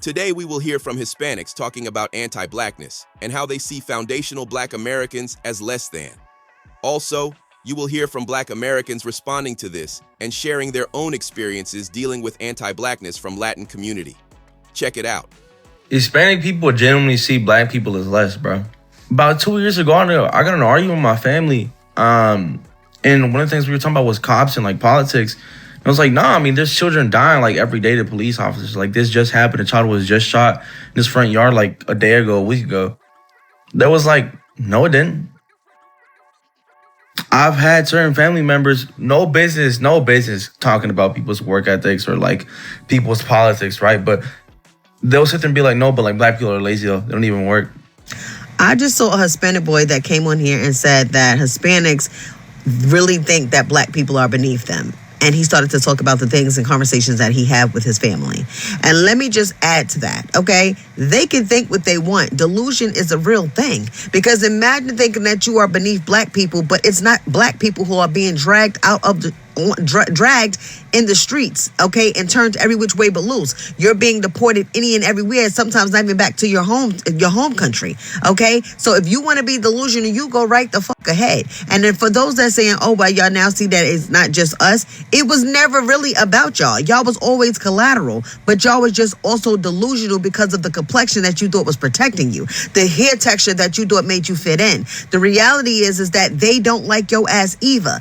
Today, we will hear from Hispanics talking about anti-Blackness and how they see foundational Black Americans as less than. Also, you will hear from Black Americans responding to this and sharing their own experiences dealing with anti-Blackness from Latin community. Check it out. Hispanic people genuinely see Black people as less, bro. About 2 years ago, I got in an argument with my family. And one of the things we were talking about was cops and like politics. I was like, nah, I mean, there's children dying like every day to police officers. Like this just happened. A child was just shot in his front yard like a day ago, a week ago. That was like, no, it didn't. I've had certain family members, no business talking about people's work ethics or like people's politics, right? But they'll sit there and be like, no, but like Black people are lazy though. They don't even work. I just saw a Hispanic boy that came on here and said that Hispanics really think that Black people are beneath them. And he started to talk about the things and conversations that he had with his family. And let me just add to that, okay? They can think what they want. Delusion is a real thing. Because imagine thinking that you are beneath Black people, but it's not Black people who are being dragged out of the dragged in the streets, okay, and turned every which way but loose. You're being deported any and everywhere, sometimes not even back to your home country, okay? So if you want to be delusional, you go right the fuck ahead. And then for those that saying, oh, well, y'all now see that it's not just us, it was never really about y'all. Y'all was always collateral, but y'all was just also delusional because of the complexion that you thought was protecting you, the hair texture that you thought made you fit in. The reality is that they don't like your ass either,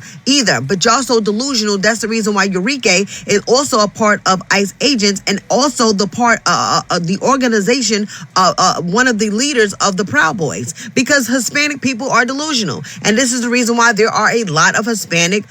but y'all so delusional. That's the reason why Eureka is also a part of ICE agents and also the part of the organization, one of the leaders of the Proud Boys, because Hispanic people are delusional. And this is the reason why there are a lot of Hispanic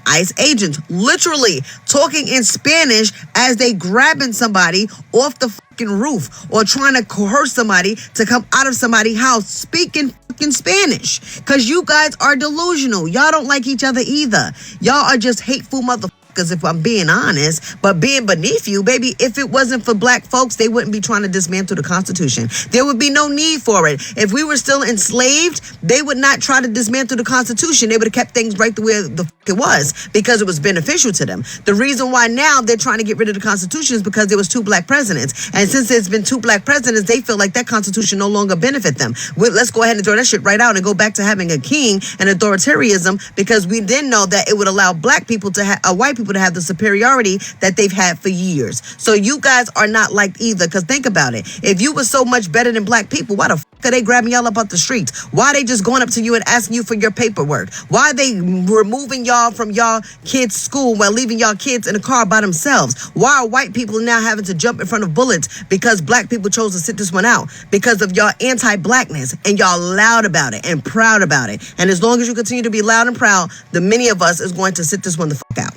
ICE agents literally talking in Spanish as they grabbing somebody off the fucking roof or trying to coerce somebody to come out of somebody's house speaking fucking Spanish, because you guys are delusional. Y'all don't like each other either. Y'all are just hateful motherfuckers, if I'm being honest. But being beneath you, baby, if it wasn't for Black folks, they wouldn't be trying to dismantle the Constitution. There would be no need for it. If we were still enslaved, they would not try to dismantle the Constitution. They would have kept things right the way the fuck it was, because it was beneficial to them. The reason why now they're trying to get rid of the Constitution is because there was 2 Black presidents. And since there's been 2 Black presidents, they feel like that Constitution no longer benefit them. Let's go ahead and throw that shit right out and go back to having a king and authoritarianism, because we didn't know that it would allow Black people to have white people to have the superiority that they've had for years. So you guys are not liked either, because think about it. If you were so much better than Black people, why the fuck are they grabbing y'all up off the streets? Why are they just going up to you and asking you for your paperwork? Why are they removing y'all from y'all kids' school while leaving y'all kids in the car by themselves? Why are white people now having to jump in front of bullets because Black people chose to sit this one out? Because of y'all anti-Blackness, and y'all loud about it and proud about it. And as long as you continue to be loud and proud, the many of us is going to sit this one the fuck out.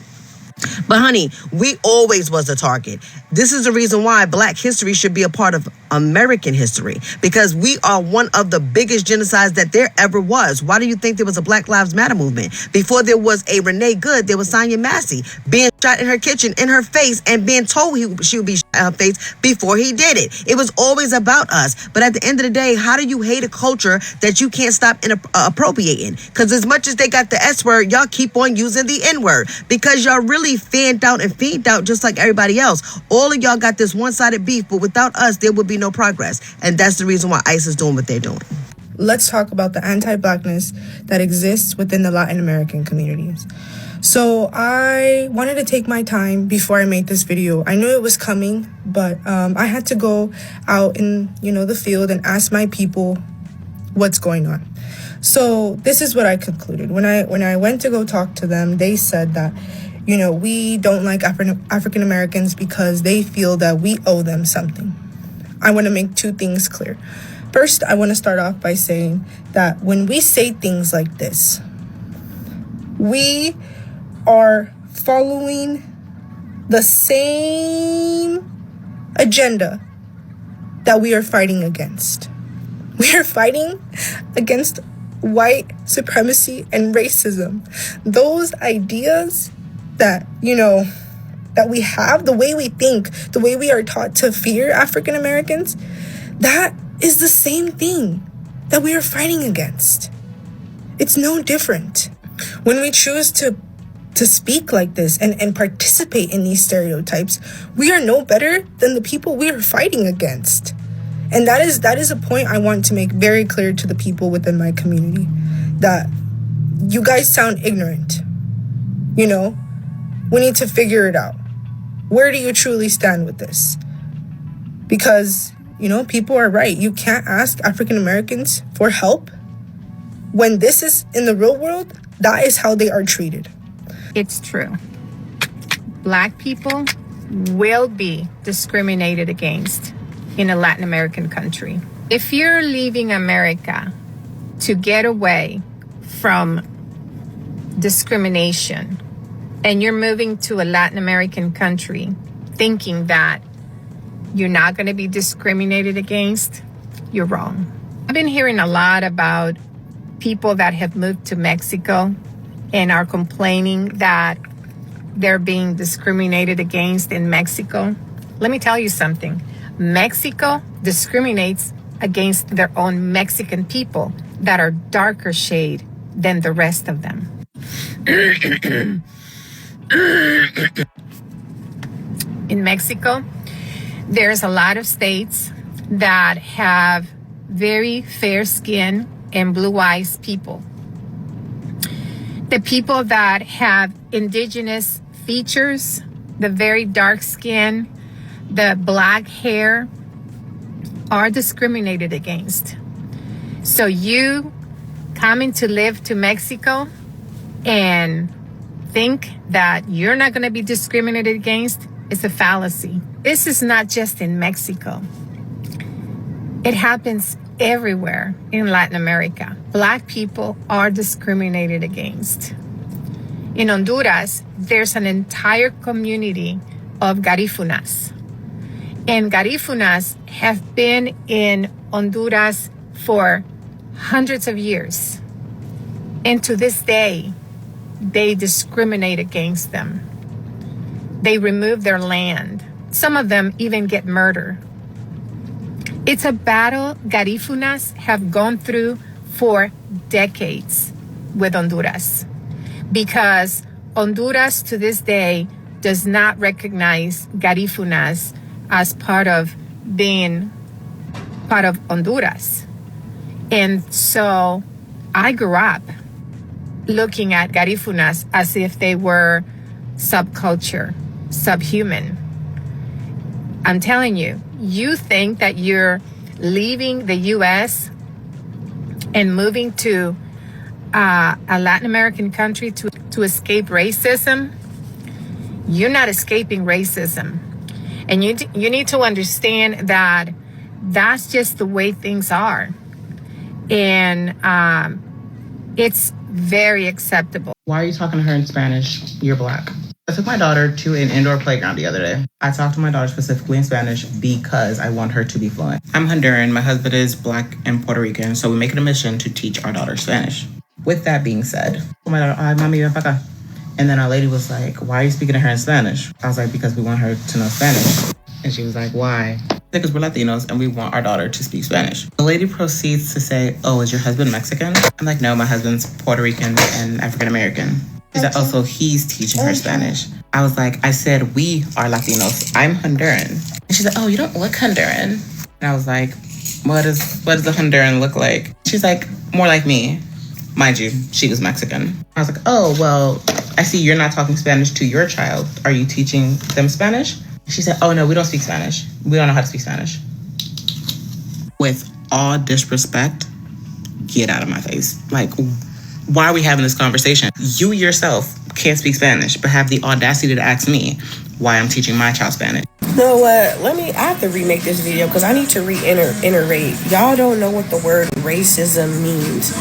But honey, we always was a target. This is the reason why Black history should be a part of American history, because we are one of the biggest genocides that there ever was. Why do you think there was a Black Lives Matter movement? Before there was a Renee Good, there was Sonia Massey being shot in her kitchen, in her face, and being told she would be shot in her face before he did it. It was always about us. But at the end of the day, how do you hate a culture that you can't stop appropriating? Because as much as they got the S word, y'all keep on using the N word, because y'all really fanned out and feed out just like everybody else. All of y'all got this one-sided beef, but without us, there would be no progress. And that's the reason why ICE is doing what they're doing. Let's talk about the anti-Blackness that exists within the Latin American communities. So I wanted to take my time before I made this video. I knew it was coming, but I had to go out in, the field and ask my people what's going on. So this is what I concluded. When I went to go talk to them, they said that, we don't like African Americans because they feel that we owe them something. I want to make 2 things clear. First, I want to start off by saying that when we say things like this, we are following the same agenda that we are fighting against. We are fighting against white supremacy and racism. Those ideas that, that we have, the way we think, the way we are taught to fear African Americans, that is the same thing that we are fighting against. It's no different. When we choose to to speak like this and participate in these stereotypes, we are no better than the people we are fighting against. And that is a point I want to make very clear to the people within my community, that you guys sound ignorant. You know, we need to figure it out. Where do you truly stand with this? Because, you know, people are right. You can't ask African Americans for help when this is in the real world. That is how they are treated. It's true. Black people will be discriminated against in a Latin American country. If you're leaving America to get away from discrimination and you're moving to a Latin American country thinking that you're not going to be discriminated against, you're wrong. I've been hearing a lot about people that have moved to Mexico and are complaining that they're being discriminated against in Mexico. Let me tell you something. Mexico discriminates against their own Mexican people that are darker shade than the rest of them. In Mexico, there's a lot of states that have very fair skin and blue eyes people. The people that have indigenous features, the very dark skin, the black hair, are discriminated against. So you coming to live to Mexico and think that you're not going to be discriminated against is a fallacy. This is not just in Mexico. It happens everywhere in Latin America. Black people are discriminated against. In Honduras, there's an entire community of Garifunas. And Garifunas have been in Honduras for hundreds of years. And to this day, they discriminate against them. They remove their land. Some of them even get murdered. It's a battle Garifunas have gone through for decades with Honduras, because Honduras to this day does not recognize Garifunas as part of being part of Honduras. And so I grew up looking at Garifunas as if they were subculture, subhuman. I'm telling you, you think that you're leaving the U.S. and moving to a Latin American country to escape racism? You're not escaping racism. And you need to understand that that's just the way things are. And it's very acceptable. Why are you talking to her in Spanish? You're Black. I took my daughter to an indoor playground the other day. I talked to my daughter specifically in Spanish because I want her to be fluent. I'm Honduran. My husband is Black and Puerto Rican, so we make it a mission to teach our daughter Spanish. With that being said, my daughter, ay, mami, ven para acá. And then our lady was like, why are you speaking to her in Spanish? I was like, because we want her to know Spanish. And she was like, why? Because we're Latinos and we want our daughter to speak Spanish. The lady proceeds to say, oh, is your husband Mexican? I'm like, no, my husband's Puerto Rican and African American. She said, oh, so he's teaching her Spanish. I was like, I said, we are Latinos. I'm Honduran. And she said, oh, you don't look Honduran. And I was like, what does a Honduran look like? She's like, more like me. Mind you, she was Mexican. I was like, oh, well, I see you're not talking Spanish to your child. Are you teaching them Spanish? She said, oh, no, we don't speak Spanish. We don't know how to speak Spanish. With all disrespect, get out of my face. Like, why are we having this conversation? You yourself can't speak Spanish, but have the audacity to ask me why I'm teaching my child Spanish. You know what? I have to remake this video because I need to reiterate. Y'all don't know what the word racism means.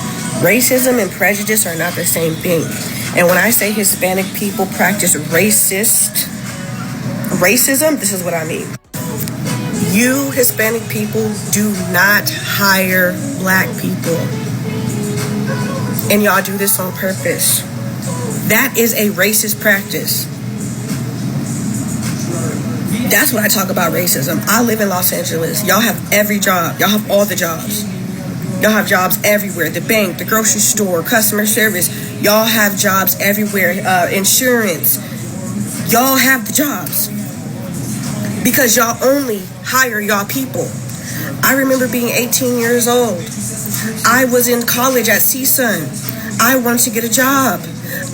Racism and prejudice are not the same thing. And when I say Hispanic people practice racism, this is what I mean. You Hispanic people do not hire Black people. And y'all do this on purpose. That is a racist practice. That's when I talk about racism. I live in Los Angeles. Y'all have every job. Y'all have all the jobs. Y'all have jobs everywhere. The bank, the grocery store, customer service. Y'all have jobs everywhere. Insurance. Y'all have the jobs. Because y'all only hire y'all people. I remember being 18 years old. I was in college at CSUN. I wanted to get a job.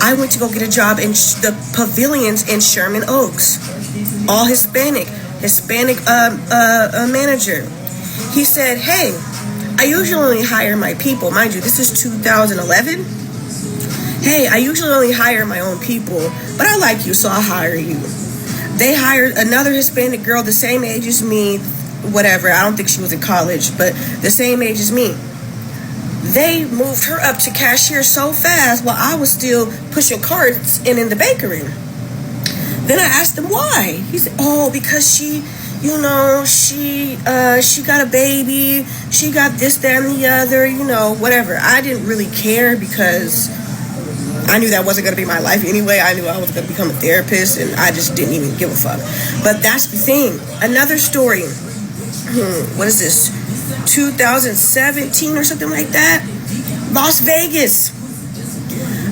I went to go get a job in the pavilions in Sherman Oaks. All Hispanic manager. He said, hey, I usually only hire my people. Mind you, this is 2011. Hey, I usually only hire my own people, but I like you, so I'll hire you. They hired another Hispanic girl the same age as me, whatever. I don't think she was in college, but the same age as me. They moved her up to cashier so fast while I was still pushing carts and in the bakery. Then I asked him why. He said, oh, because she got a baby, she got this, that, and the other, whatever. I didn't really care because I knew that wasn't going to be my life anyway. I knew I was going to become a therapist, and I just didn't even give a fuck. But that's the thing. Another story. What is this? 2017 or something like that? Las Vegas.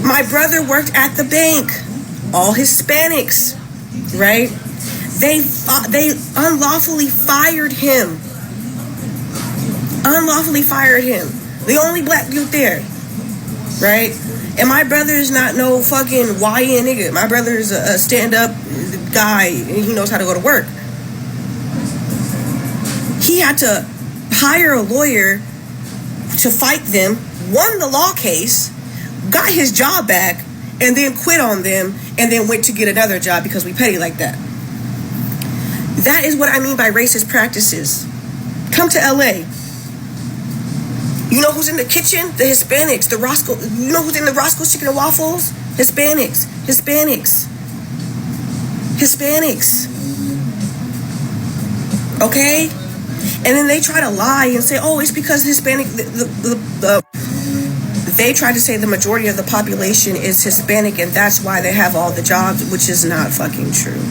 My brother worked at the bank. All Hispanics, right? They unlawfully fired him. The only black dude there, right? And my brother is not no fucking YN nigga. My brother is a stand-up guy, and he knows how to go to work. He had to hire a lawyer to fight them, won the law case, got his job back, and then quit on them, and then went to get another job because we petty like that. That is what I mean by racist practices. Come to LA. You know who's in the kitchen? The Hispanics, the Roscoe. You know who's in the Roscoe's Chicken and Waffles? Hispanics. Okay? And then they try to lie and say, oh, it's because Hispanic, they try to say the majority of the population is Hispanic and that's why they have all the jobs, which is not fucking true.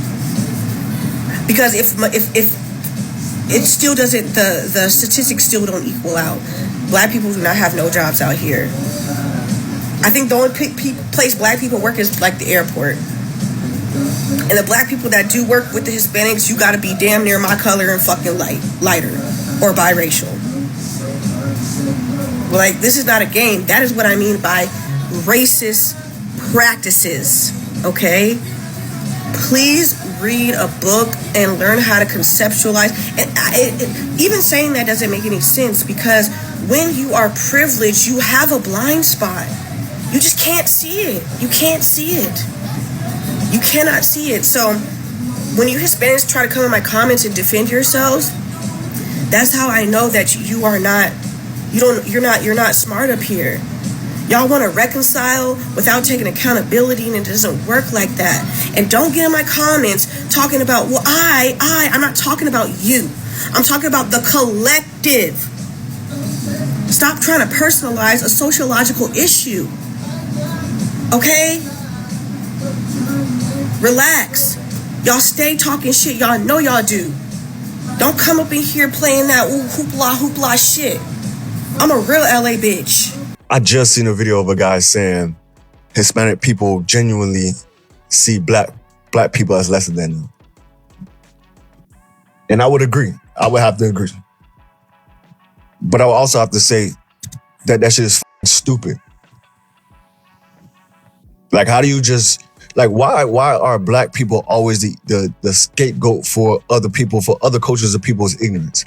Because if it still doesn't, the statistics still don't equal out. Black people do not have no jobs out here. I think the only place black people work is like the airport. And the black people that do work with the Hispanics, you gotta be damn near my color and fucking lighter or biracial. Like, this is not a game. That is what I mean by racist practices, okay? Please read a book and learn how to conceptualize. And even saying that doesn't make any sense because when you are privileged, you have a blind spot. You just can't see it. You can't see it. You cannot see it. So when you Hispanics try to come in my comments and defend yourselves, that's how I know that you're not smart up here. Y'all want to reconcile without taking accountability, and it doesn't work like that. And don't get in my comments talking about, well, I'm not talking about you. I'm talking about the collective. Stop trying to personalize a sociological issue. Okay? Relax. Y'all stay talking shit. Y'all know y'all do. Don't come up in here playing that hoopla shit. I'm a real LA bitch. I just seen a video of a guy saying Hispanic people genuinely see black people as lesser than them. And I would agree. I would have to agree. But I would also have to say that shit is stupid. Like, how do you just, like, why are black people always the scapegoat for other people, for other cultures of people's ignorance?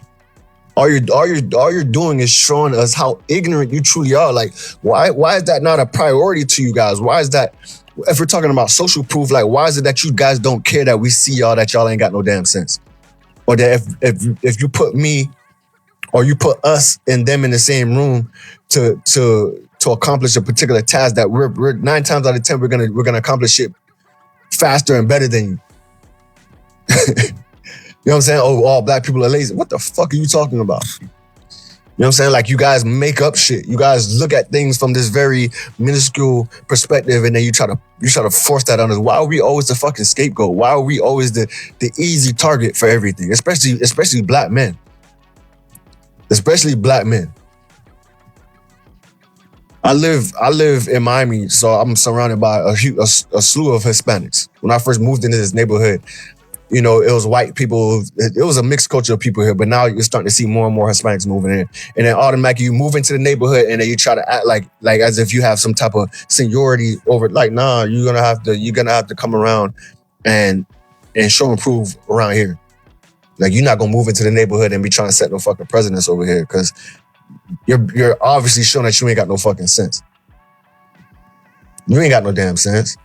All you're doing is showing us how ignorant you truly are. Like, why is that not a priority to you guys? Why is that, if we're talking about social proof, like, why is it that you guys don't care that we see y'all, that y'all ain't got no damn sense? Or that if you put me or you put us and them in the same room to accomplish a particular task that we're 9 times out of 10 we're gonna accomplish it faster and better than you. You know what I'm saying? Oh, all black people are lazy. What the fuck are you talking about? You know what I'm saying? Like, you guys make up shit. You guys look at things from this very minuscule perspective, and then you try to force that on us. Why are we always the fucking scapegoat? Why are we always the easy target for everything? Especially black men. Especially black men. I live in Miami, so I'm surrounded by a slew of Hispanics. When I first moved into this neighborhood, you know, it was white people. It was a mixed culture of people here, but now you're starting to see more and more Hispanics moving in. And then automatically you move into the neighborhood and then you try to act like as if you have some type of seniority over, like, nah, you're gonna have to come around and show and prove around here. Like, you're not gonna move into the neighborhood and be trying to set no fucking precedents over here, because you're obviously showing that you ain't got no fucking sense. You ain't got no damn sense.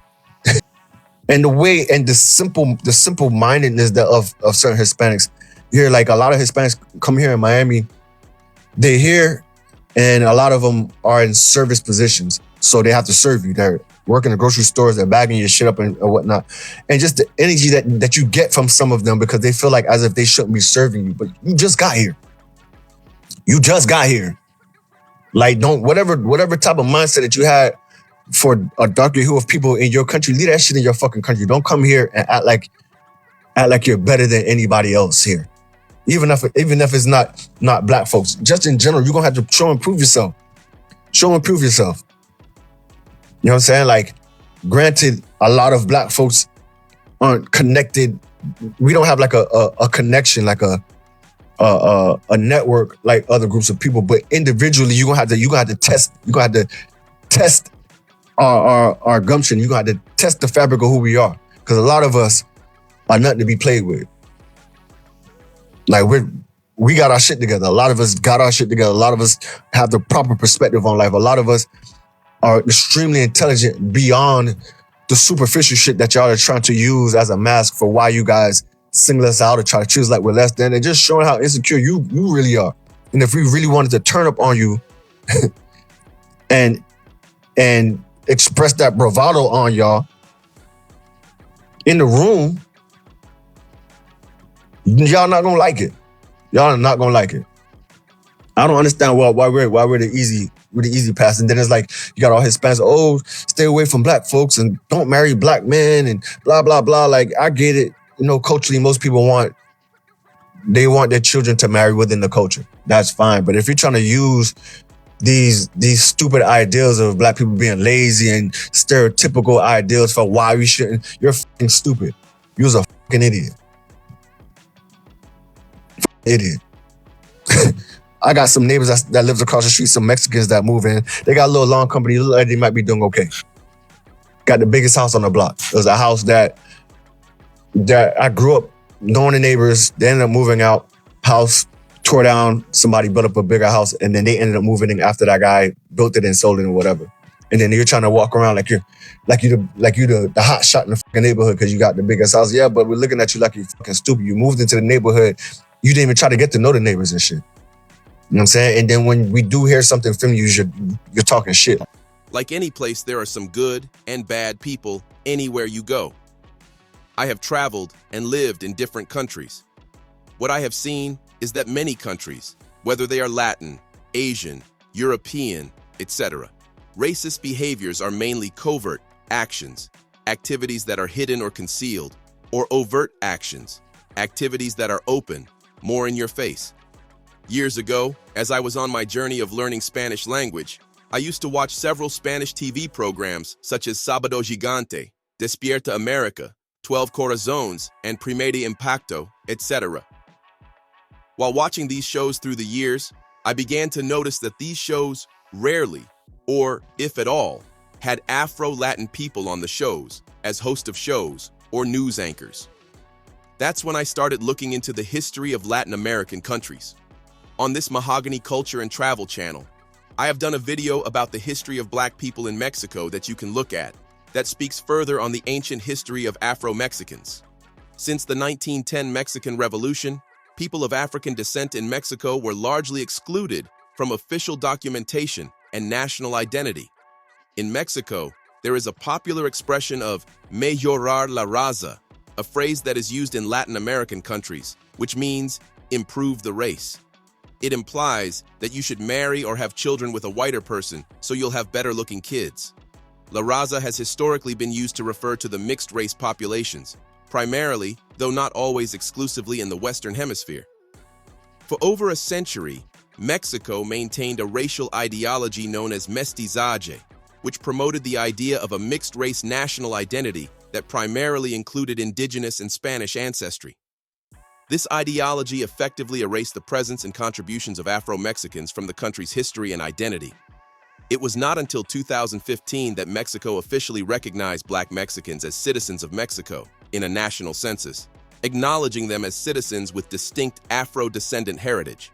And the way and the simple mindedness that of certain Hispanics, you hear like a lot of Hispanics come here in Miami, they're here and a lot of them are in service positions. So they have to serve you. They're working in the grocery stores, they're bagging your shit up and whatnot. And just the energy that you get from some of them, because they feel like as if they shouldn't be serving you, but you just got here. You just got here. Like, don't, whatever type of mindset that you had for a darker hue of people in your country, leave that shit in your fucking country. Don't come here and act like you're better than anybody else here. Even if it's not black folks. Just in general, you're gonna have to show and prove yourself. Show and prove yourself. You know what I'm saying? Like, granted, a lot of black folks aren't connected. We don't have like a connection, like a network like other groups of people, but individually you're gonna have to test our gumption. You're gonna have to test the fabric of who we are. Because a lot of us are nothing to be played with. Like, we got our shit together. A lot of us got our shit together. A lot of us have the proper perspective on life. A lot of us are extremely intelligent beyond the superficial shit that y'all are trying to use as a mask for why you guys single us out or try to choose like we're less than, and just showing how insecure you really are. And if we really wanted to turn up on you and express that bravado on y'all in the room, y'all not gonna like it. Y'all are not gonna like it. I don't understand why we're the easy pass. And then it's like, you got all Hispanics, oh, stay away from black folks and don't marry black men and blah, blah, blah. Like, I get it. You know, culturally, most people want their children to marry within the culture. That's fine. But if you're trying to use these stupid ideals of black people being lazy and stereotypical ideals for why we shouldn't, you're fucking stupid. You're a fucking idiot. Idiot. I got some neighbors that lives across the street, some Mexicans that move in. They got a little lawn company. Look like they might be doing okay. Got the biggest house on the block. It was a house that I grew up knowing the neighbors. They ended up moving out. House tore down. Somebody built up a bigger house, and then they ended up moving in after that guy built it and sold it or whatever. And then you're trying to walk around like you're the hot shot in the fucking neighborhood because you got the biggest house. Yeah, but we're looking at you like you're fucking stupid. You moved into the neighborhood. You didn't even try to get to know the neighbors and shit. You know what I'm saying? And then when we do hear something from you, you're talking shit. Like any place, there are some good and bad people anywhere you go. I have traveled and lived in different countries. What I have seen is that many countries, whether they are Latin, Asian, European, etc., racist behaviors are mainly covert actions, activities that are hidden or concealed, or overt actions, activities that are open, more in your face. Years ago, as I was on my journey of learning Spanish language, I used to watch several Spanish TV programs such as Sábado Gigante, Despierta America, 12 Corazones, and Primera Impacto, etc. While watching these shows through the years, I began to notice that these shows rarely, or if at all, had Afro-Latin people on the shows as host of shows or news anchors. That's when I started looking into the history of Latin American countries. On this Mahogany Culture and Travel channel, I have done a video about the history of black people in Mexico that you can look at, that speaks further on the ancient history of Afro-Mexicans. Since the 1910 Mexican Revolution, people of African descent in Mexico were largely excluded from official documentation and national identity. In Mexico, there is a popular expression of mejorar la raza, a phrase that is used in Latin American countries, which means improve the race. It implies that you should marry or have children with a whiter person so you'll have better-looking kids. La raza has historically been used to refer to the mixed-race populations, primarily, though not always exclusively in the Western Hemisphere. For over a century, Mexico maintained a racial ideology known as mestizaje, which promoted the idea of a mixed-race national identity that primarily included indigenous and Spanish ancestry. This ideology effectively erased the presence and contributions of Afro-Mexicans from the country's history and identity. It was not until 2015 that Mexico officially recognized Black Mexicans as citizens of Mexico in a national census, acknowledging them as citizens with distinct Afro-descendant heritage.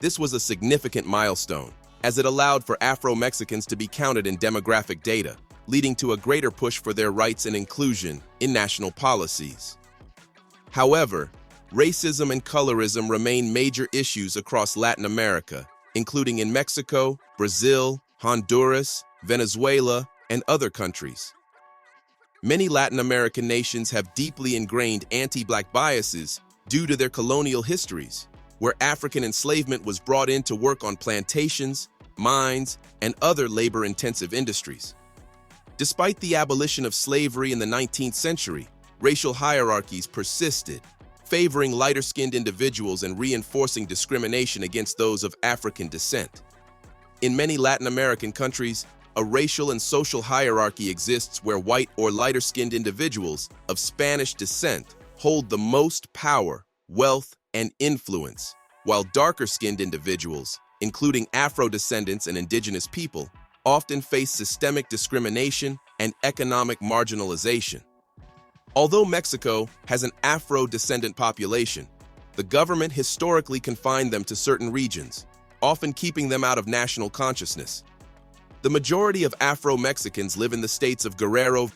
This was a significant milestone, as it allowed for Afro-Mexicans to be counted in demographic data, leading to a greater push for their rights and inclusion in national policies. However, racism and colorism remain major issues across Latin America, including in Mexico, Brazil, Honduras, Venezuela, and other countries. Many Latin American nations have deeply ingrained anti-Black biases due to their colonial histories, where African enslavement was brought in to work on plantations, mines, and other labor-intensive industries. Despite the abolition of slavery in the 19th century, racial hierarchies persisted, favoring lighter-skinned individuals and reinforcing discrimination against those of African descent. In many Latin American countries, a racial and social hierarchy exists where white or lighter-skinned individuals of Spanish descent hold the most power, wealth, and influence, while darker-skinned individuals, including Afro-descendants and indigenous people, often face systemic discrimination and economic marginalization. Although Mexico has an Afro-descendant population, the government historically confined them to certain regions, often keeping them out of national consciousness. The majority of Afro-Mexicans live in the states of Guerrero,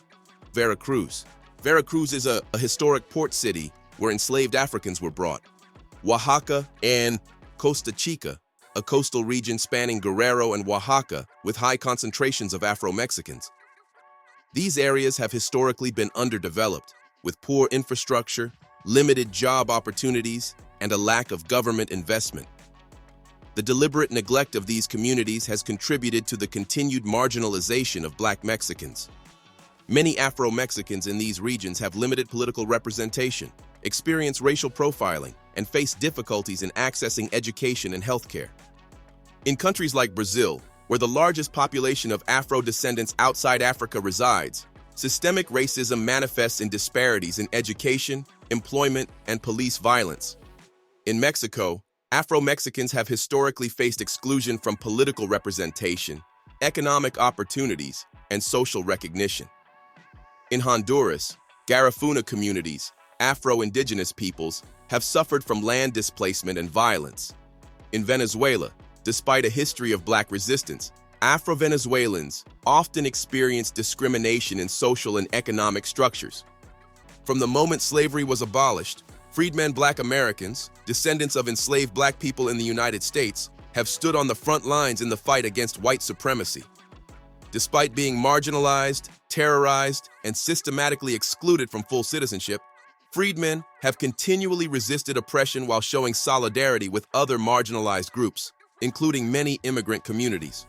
Veracruz. Veracruz is a historic port city where enslaved Africans were brought. Oaxaca and Costa Chica, a coastal region spanning Guerrero and Oaxaca with high concentrations of Afro-Mexicans. These areas have historically been underdeveloped, with poor infrastructure, limited job opportunities, and a lack of government investment. The deliberate neglect of these communities has contributed to the continued marginalization of Black Mexicans. Many Afro-Mexicans in these regions have limited political representation, experience racial profiling, and face difficulties in accessing education and healthcare. In countries like Brazil, where the largest population of Afro-descendants outside Africa resides, systemic racism manifests in disparities in education, employment, and police violence. In Mexico, Afro-Mexicans have historically faced exclusion from political representation, economic opportunities, and social recognition. In Honduras, Garifuna communities, Afro-Indigenous peoples, have suffered from land displacement and violence. In Venezuela, despite a history of Black resistance, Afro-Venezuelans often experience discrimination in social and economic structures. From the moment slavery was abolished, freedmen Black Americans, descendants of enslaved Black people in the United States, have stood on the front lines in the fight against white supremacy. Despite being marginalized, terrorized, and systematically excluded from full citizenship, freedmen have continually resisted oppression while showing solidarity with other marginalized groups, including many immigrant communities.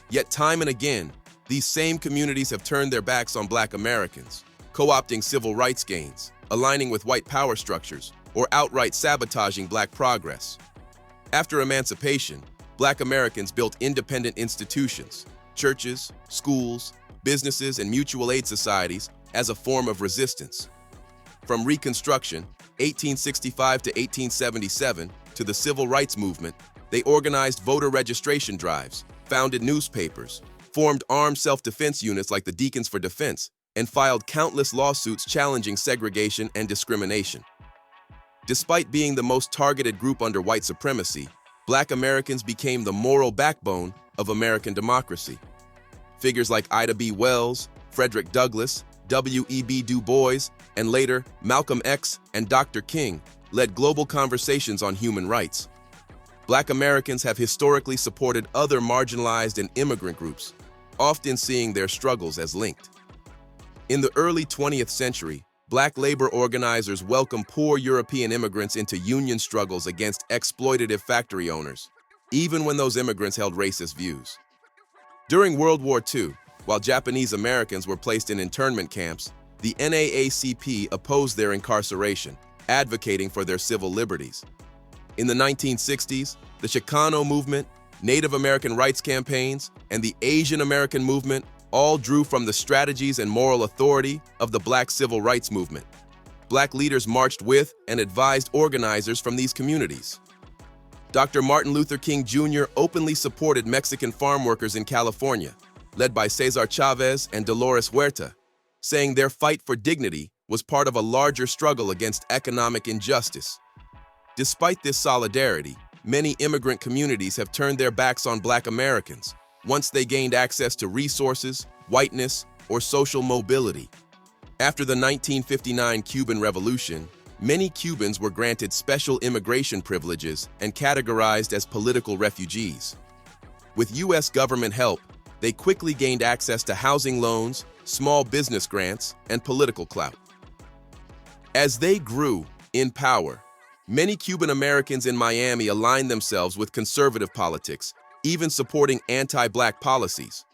Yet time and again, these same communities have turned their backs on Black Americans, co-opting civil rights gains, aligning with white power structures, or outright sabotaging Black progress. After emancipation, Black Americans built independent institutions, churches, schools, businesses, and mutual aid societies as a form of resistance. From Reconstruction, 1865 to 1877, to the Civil Rights Movement, they organized voter registration drives, founded newspapers, formed armed self-defense units like the Deacons for Defense, and filed countless lawsuits challenging segregation and discrimination. Despite being the most targeted group under white supremacy, Black Americans became the moral backbone of American democracy. Figures like Ida B. Wells, Frederick Douglass, W.E.B. Du Bois, and later Malcolm X and Dr. King led global conversations on human rights. Black Americans have historically supported other marginalized and immigrant groups, often seeing their struggles as linked. In the early 20th century, Black labor organizers welcomed poor European immigrants into union struggles against exploitative factory owners, even when those immigrants held racist views. During World War II, while Japanese Americans were placed in internment camps, the NAACP opposed their incarceration, advocating for their civil liberties. In the 1960s, The Chicano movement, Native American rights campaigns, and the Asian American movement all drew from the strategies and moral authority of the Black civil rights movement. Black leaders marched with and advised organizers from these communities. Dr. Martin Luther King Jr. openly supported Mexican farm workers in California, led by Cesar Chavez and Dolores Huerta, saying their fight for dignity was part of a larger struggle against economic injustice. Despite this solidarity, many immigrant communities have turned their backs on Black Americans once they gained access to resources, whiteness, or social mobility. After the 1959 Cuban Revolution, many Cubans were granted special immigration privileges and categorized as political refugees. With U.S. government help, they quickly gained access to housing loans, small business grants, and political clout. As they grew in power, many Cuban Americans in Miami aligned themselves with conservative politics, even supporting anti-Black policies.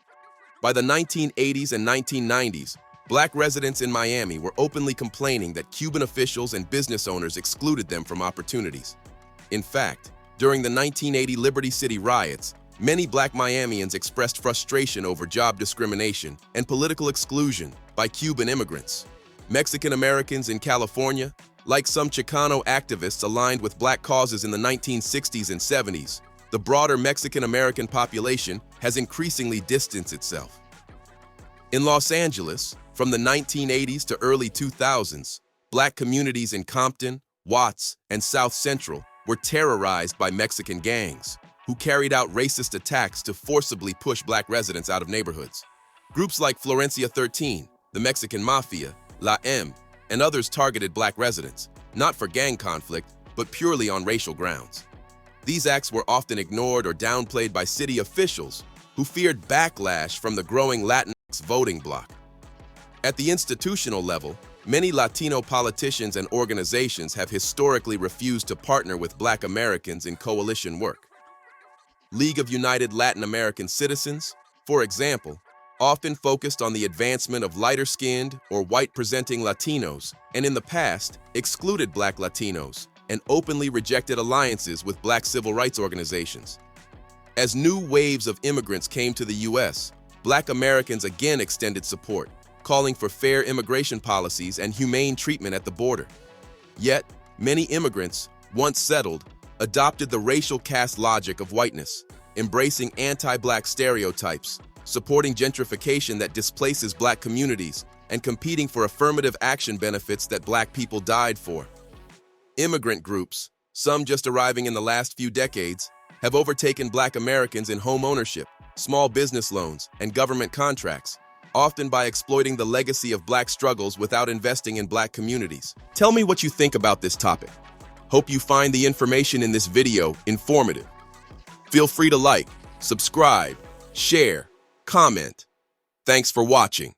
By the 1980s and 1990s, Black residents in Miami were openly complaining that Cuban officials and business owners excluded them from opportunities. In fact, during the 1980 Liberty City riots, many Black Miamians expressed frustration over job discrimination and political exclusion by Cuban immigrants. Mexican Americans in California, like some Chicano activists aligned with Black causes in the 1960s and 70s, the broader Mexican American population has increasingly distanced itself. In Los Angeles, from the 1980s to early 2000s, Black communities in Compton, Watts, and South Central were terrorized by Mexican gangs, who carried out racist attacks to forcibly push Black residents out of neighborhoods. Groups like Florencia 13, the Mexican Mafia, La M, and others targeted Black residents, not for gang conflict, but purely on racial grounds. These acts were often ignored or downplayed by city officials who feared backlash from the growing Latinx voting bloc. At the institutional level, many Latino politicians and organizations have historically refused to partner with Black Americans in coalition work. League of United Latin American Citizens, for example, often focused on the advancement of lighter-skinned or white-presenting Latinos, and in the past, excluded Black Latinos and openly rejected alliances with Black civil rights organizations. As new waves of immigrants came to the U.S., Black Americans again extended support, calling for fair immigration policies and humane treatment at the border. Yet, many immigrants, once settled, adopted the racial caste logic of whiteness, embracing anti-Black stereotypes, supporting gentrification that displaces Black communities, and competing for affirmative action benefits that Black people died for. Immigrant groups, some just arriving in the last few decades, have overtaken Black Americans in home ownership, small business loans, and government contracts, often by exploiting the legacy of Black struggles without investing in Black communities. Tell me what you think about this topic. Hope you find the information in this video informative. Feel free to like, subscribe, share, comment. Thanks for watching.